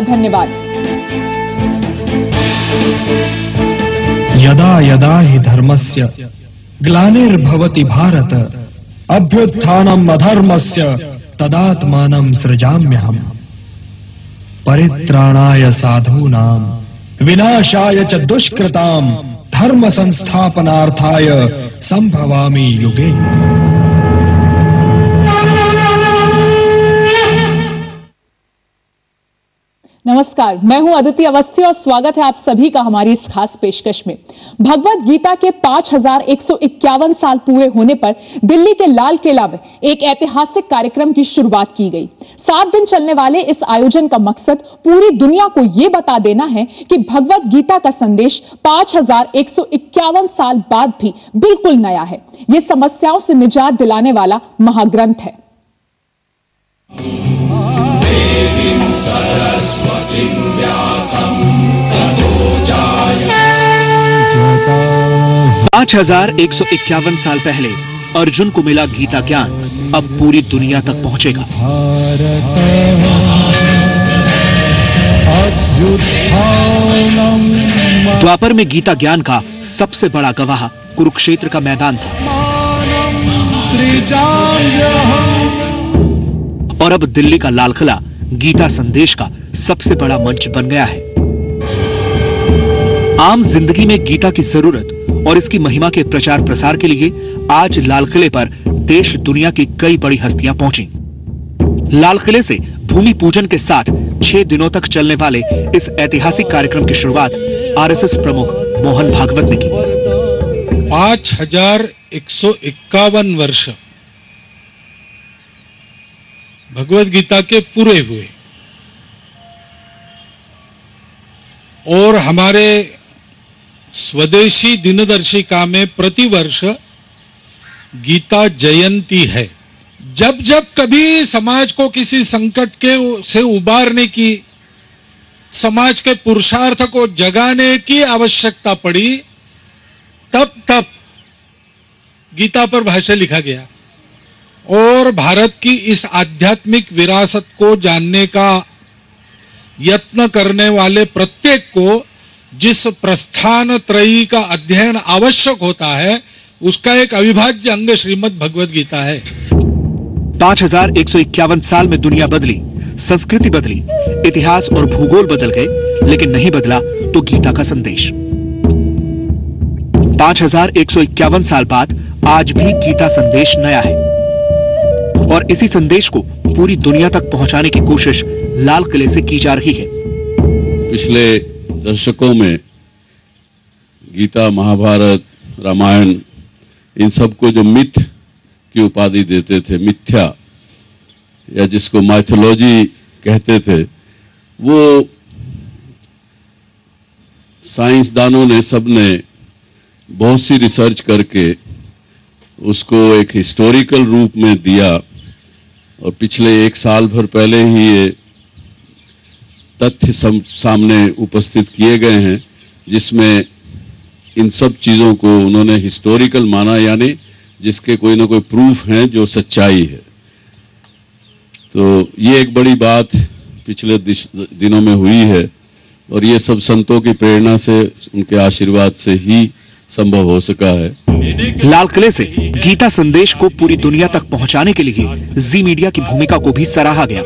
धन्यवाद। यदा यदा हि धर्मस्य ग्लानिर्भवति भारत अभ्युत्थानम् अधर्मस्य तदात्मानं सृजाम्यहम् परित्राणाय साधूनां विनाशाय च दुष्कृतां धर्म संस्थापनार्थाय संभवामि युगे। नमस्कार, मैं हूं अदिति अवस्थी और स्वागत है आप सभी का हमारी इस खास पेशकश में। भगवत गीता के 5151 साल पूरे होने पर दिल्ली के लाल किला में एक ऐतिहासिक कार्यक्रम की शुरुआत की गई। 7 दिन चलने वाले इस आयोजन का मकसद पूरी दुनिया को यह बता देना है कि भगवत गीता का संदेश 5151 साल बाद भी बिल्कुल नया है। यह समस्याओं से निजात दिलाने वाला महाग्रंथ है। 5151 साल पहले अर्जुन को मिला गीता ज्ञान अब पूरी दुनिया तक पहुंचेगा। द्वापर में गीता ज्ञान का सबसे बड़ा गवाह कुरुक्षेत्र का मैदान था और अब दिल्ली का लाल किला गीता संदेश का सबसे बड़ा मंच बन गया है। आम जिंदगी में गीता की जरूरत और इसकी महिमा के प्रचार प्रसार के लिए आज लाल किले पर देश दुनिया की कई बड़ी हस्तियां पहुंची। लाल किले से भूमि पूजन के साथ 6 दिनों तक चलने वाले इस ऐतिहासिक कार्यक्रम की शुरुआत आरएसएस प्रमुख मोहन भागवत ने की। 5151 वर्ष भगवत गीता के पूरे हुए और हमारे स्वदेशी दिनदर्शिका में प्रतिवर्ष गीता जयंती है। जब जब कभी समाज को किसी संकट से उबारने की, समाज के पुरुषार्थ को जगाने की आवश्यकता पड़ी, तब तब गीता पर भाष्य लिखा गया और भारत की इस आध्यात्मिक विरासत को जानने का यत्न करने वाले प्रत्येक को जिस प्रस्थान त्रयी का अध्ययन आवश्यक होता है, उसका एक अविभाज्य अंग श्रीमद् भगवत गीता है। 5151 साल में दुनिया बदली, संस्कृति बदली, इतिहास और भूगोल बदल गए, लेकिन नहीं बदला तो गीता का संदेश। 5151 साल बाद आज भी गीता संदेश नया है और इसी संदेश को पूरी दुनिया तक पहुंचाने की कोशिश लाल किले से की जा रही है। पिछले दशकों में गीता, महाभारत, रामायण, इन सबको जो मिथ की उपाधि देते थे, मिथ्या या जिसको माइथोलॉजी कहते थे, वो साइंसदानों ने सबने बहुत सी रिसर्च करके उसको एक हिस्टोरिकल रूप में दिया और पिछले 1 साल भर पहले ही ये तथ्य सामने उपस्थित किए गए हैं, जिसमें इन सब चीजों को उन्होंने हिस्टोरिकल माना, यानी जिसके कोई ना कोई प्रूफ हैं जो सच्चाई है। तो ये एक बड़ी बात पिछले दिनों में हुई है और ये सब संतों की प्रेरणा से, उनके आशीर्वाद से ही संभव हो सका है। लाल किले से गीता संदेश को पूरी दुनिया तक पहुंचाने के लिए जी मीडिया की भूमिका को भी सराहा गया।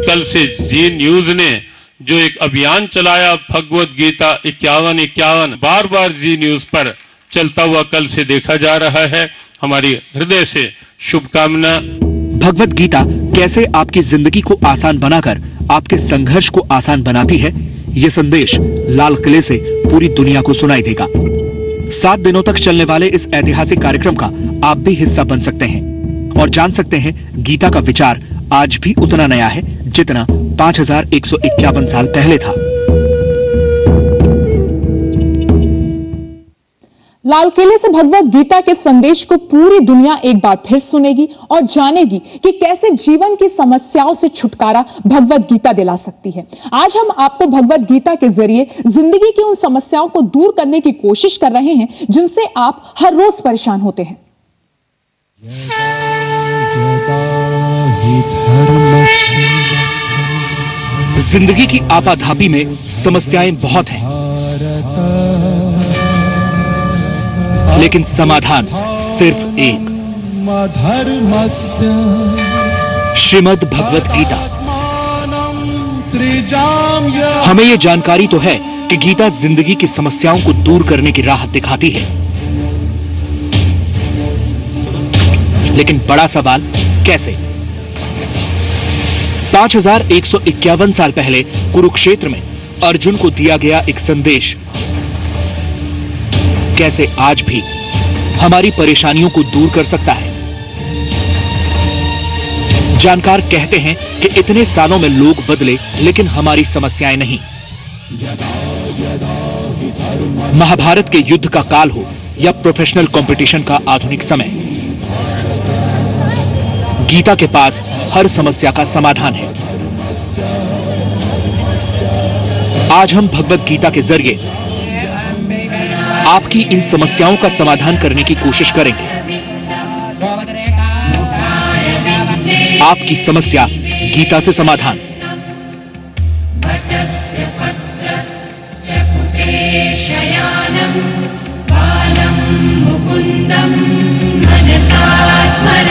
कल से जी न्यूज ने जो एक अभियान चलाया, भगवत गीता 5151 बार बार जी न्यूज पर चलता हुआ कल से देखा जा रहा है। हमारी हृदय से शुभकामना। भगवत गीता कैसे आपकी जिंदगी को आसान बनाकर आपके संघर्ष को आसान बनाती है, ये संदेश लाल किले से पूरी दुनिया को सुनाई देगा। 7 दिनों तक चलने वाले इस ऐतिहासिक कार्यक्रम का आप भी हिस्सा बन सकते हैं और जान सकते हैं गीता का विचार आज भी उतना नया है जितना 5151 साल पहले था। लाल किले से भगवत गीता के संदेश को पूरी दुनिया एक बार फिर सुनेगी और जानेगी कि कैसे जीवन की समस्याओं से छुटकारा भगवत गीता दिला सकती है। आज हम आपको भगवत गीता के जरिए जिंदगी की उन समस्याओं को दूर करने की कोशिश कर रहे हैं जिनसे आप हर रोज परेशान होते हैं। जिंदगी की आपाधापी में समस्याएं बहुत हैं, लेकिन समाधान सिर्फ एक, श्रीमद् भगवत गीता। हमें यह जानकारी तो है कि गीता जिंदगी की समस्याओं को दूर करने की राह दिखाती है, लेकिन बड़ा सवाल कैसे? 5151 साल पहले कुरुक्षेत्र में अर्जुन को दिया गया एक संदेश कैसे आज भी हमारी परेशानियों को दूर कर सकता है? जानकार कहते हैं कि इतने सालों में लोग बदले, लेकिन हमारी समस्याएं नहीं। महाभारत के युद्ध का काल हो या प्रोफेशनल कंपटीशन का आधुनिक समय, गीता के पास हर समस्या का समाधान है। आज हम भगवत गीता के जरिए आपकी इन समस्याओं का समाधान करने की कोशिश करेंगे। आपकी समस्या गीता से समाधान।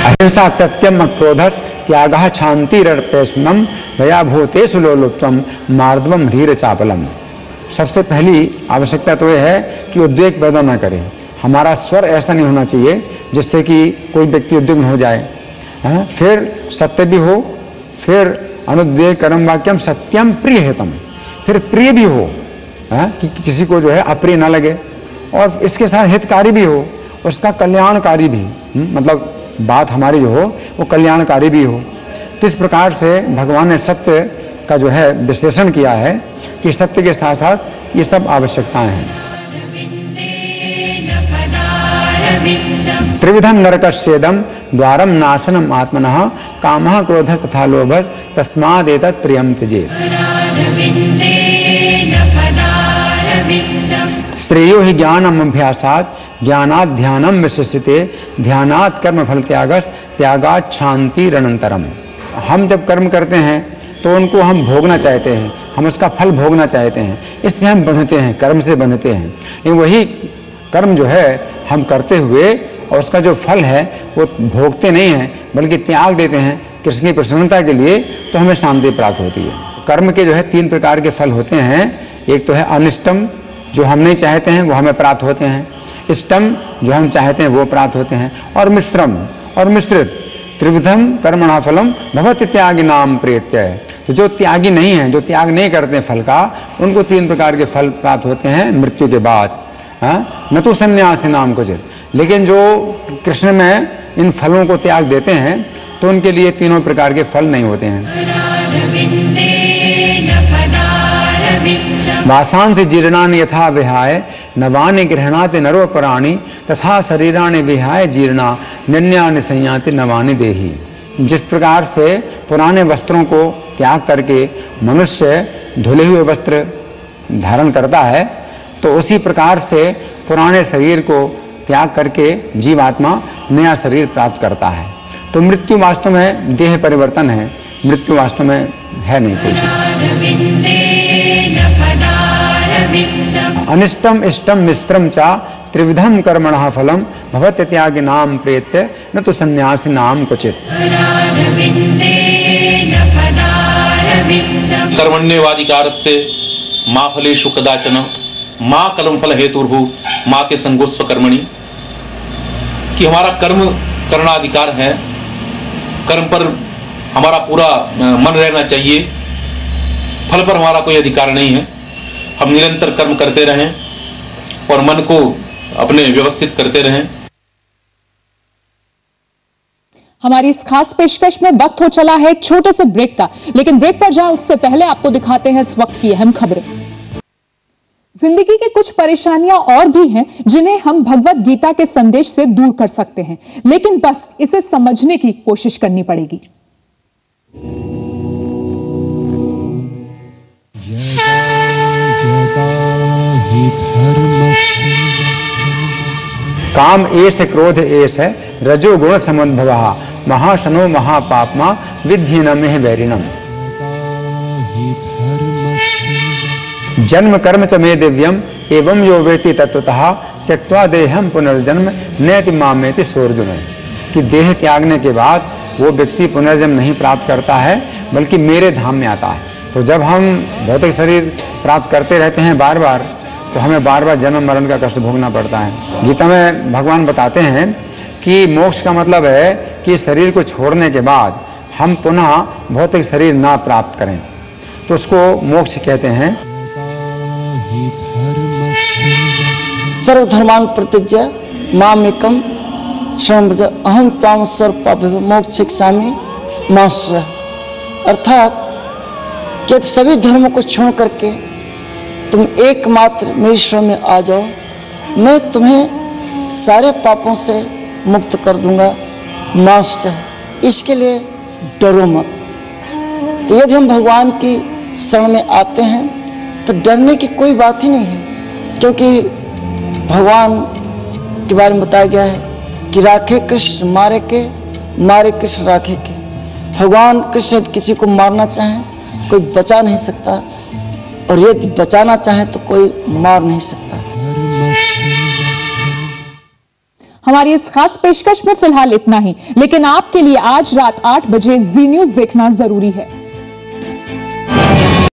अहिंसा सत्यम क्रोधः त्यागः क्षान्तिरर्पेशुनम दया भूतेषु लोलुप्तम मार्दवम ह्रीर चापलम। सबसे पहली आवश्यकता तो यह है कि उद्वेग पैदा न करें। हमारा स्वर ऐसा नहीं होना चाहिए जिससे कि कोई व्यक्ति उद्विग्न हो जाए। फिर सत्य भी हो, फिर अनुद्वेग कर्म वाक्यम सत्यम प्रिय हेतम, फिर प्रिय भी हो कि किसी को जो है अप्रिय ना लगे, और इसके साथ हितकारी भी हो, उसका कल्याणकारी भी, मतलब बात हमारी जो हो वो कल्याणकारी भी हो। तो इस प्रकार से भगवान ने सत्य का जो है विश्लेषण किया है कि सत्य के साथ साथ ये सब आवश्यकताएं हैं। त्रिविधम नरकस्येदम द्वारम नाशनम आत्मनः कामः क्रोधः तथा लोभः तस्मादेतत् प्रियं त्यजेत्। श्रेयो हि ज्ञानम अभ्यासात् ज्ञानात् ध्यानम विशिष्यते ध्यानात् कर्म फल त्यागः त्यागात् शांतिरनंतरम। हम जब कर्म करते हैं तो उनको हम भोगना चाहते हैं, हम उसका फल भोगना चाहते हैं, इसलिए हम बंधते हैं, कर्म से बंधते हैं। लेकिन वही कर्म जो है हम करते हुए और उसका जो फल है वो भोगते नहीं हैं, बल्कि त्याग देते हैं कृष्ण की प्रसन्नता के लिए, तो हमें शांति प्राप्त होती है। कर्म के जो है 3 प्रकार के फल होते हैं। एक तो है अनिष्टम, जो हम नहीं चाहते हैं वो हमें प्राप्त होते हैं। इष्टम, जो हम चाहते हैं वो प्राप्त होते हैं। और मिश्रम और मिश्रित। त्रिविधम कर्मणा फलम भवति त्यागी नाम प्रेत्य। तो जो त्यागी नहीं है, जो त्याग नहीं करते फल का, उनको 3 प्रकार के फल प्राप्त होते हैं मृत्यु के बाद। न तो सन्यासी नाम कुछ। लेकिन जो कृष्ण में इन फलों को त्याग देते हैं तो उनके लिए 3 प्रकार के फल नहीं होते हैं। वासांसि जीर्णानि यथा विहाय नवानि गृह्णाति नरो पराणि तथा शरीराणि विहाय जीर्णा नन्यानि संयाति नवानि देहि। जिस प्रकार से पुराने वस्त्रों को त्याग करके मनुष्य धुले हुए वस्त्र धारण करता है, तो उसी प्रकार से पुराने शरीर को त्याग करके जीवात्मा नया शरीर प्राप्त करता है। तो मृत्यु वास्तव में देह परिवर्तन है, मृत्यु वास्तव में है नहीं कोई। अनिष्टम इष्टम मिश्रम चा त्रिविधम कर्मणः फलम भवति त्यागी नाम प्रेत्य न तो सन्यासी नाम क्वचित्। कर्मण्येवाधिकारस्ते मा फलेषु कदाचन मां कर्म फल हेतुर्भु मां के संगोस्व कर्मणि। कि हमारा कर्म करना अधिकार है, कर्म पर हमारा पूरा मन रहना चाहिए, फल पर हमारा कोई अधिकार नहीं है। हम निरंतर कर्म करते रहें और मन को अपने व्यवस्थित करते रहें। हमारी इस खास पेशकश में वक्त हो चला है छोटे से ब्रेक का, लेकिन ब्रेक पर जाए उससे पहले आपको दिखाते हैं इस वक्त की अहम खबरें। जिंदगी की कुछ परेशानियां और भी हैं जिन्हें हम भगवत गीता के संदेश से दूर कर सकते हैं, लेकिन बस इसे समझने की कोशिश करनी पड़ेगी। काम एष क्रोध एष है रजोगुण समुद्भवः महाशनो महापापमा विद्धि न में वैरिणम। जन्म कर्म च मे दिव्यम एवं यो वेति तत्वतः त्यक्त्वा देहम पुनर्जन्म नैति मामेति सोर्जुन। कि देह त्यागने के बाद वो व्यक्ति पुनर्जन्म नहीं प्राप्त करता है बल्कि मेरे धाम में आता है। तो जब हम भौतिक शरीर प्राप्त करते रहते हैं बार बार, तो हमें बार बार जन्म मरण का कष्ट भोगना पड़ता है। गीता में भगवान बताते हैं कि मोक्ष का मतलब है कि शरीर को छोड़ने के बाद हम पुनः भौतिक शरीर ना प्राप्त करें, तो उसको मोक्ष कहते हैं। सर्वधर्मान प्रतिज्ञा मामेकम शरणं व्रज अहम त्वां सर्वपापेभ्यो मोक्षयिष्यामि मा शुचः। अर्थात कि सभी धर्मों को छोड़ करके तुम एकमात्र मेरी शरण में आ जाओ, मैं तुम्हें सारे पापों से मुक्त कर दूंगा, मा शुचः। इसके लिए डरो मत। तो यदि हम भगवान की शरण में आते हैं तो डरने की कोई बात ही नहीं है, क्योंकि भगवान के बारे में बताया गया है कि राखे कृष्ण मारे के, मारे कृष्ण राखे के। भगवान कृष्ण किसी को मारना चाहे कोई बचा नहीं सकता, और यदि बचाना चाहे तो कोई मार नहीं सकता। हमारी इस खास पेशकश में फिलहाल इतना ही, लेकिन आपके लिए आज रात 8 बजे जी न्यूज देखना जरूरी है।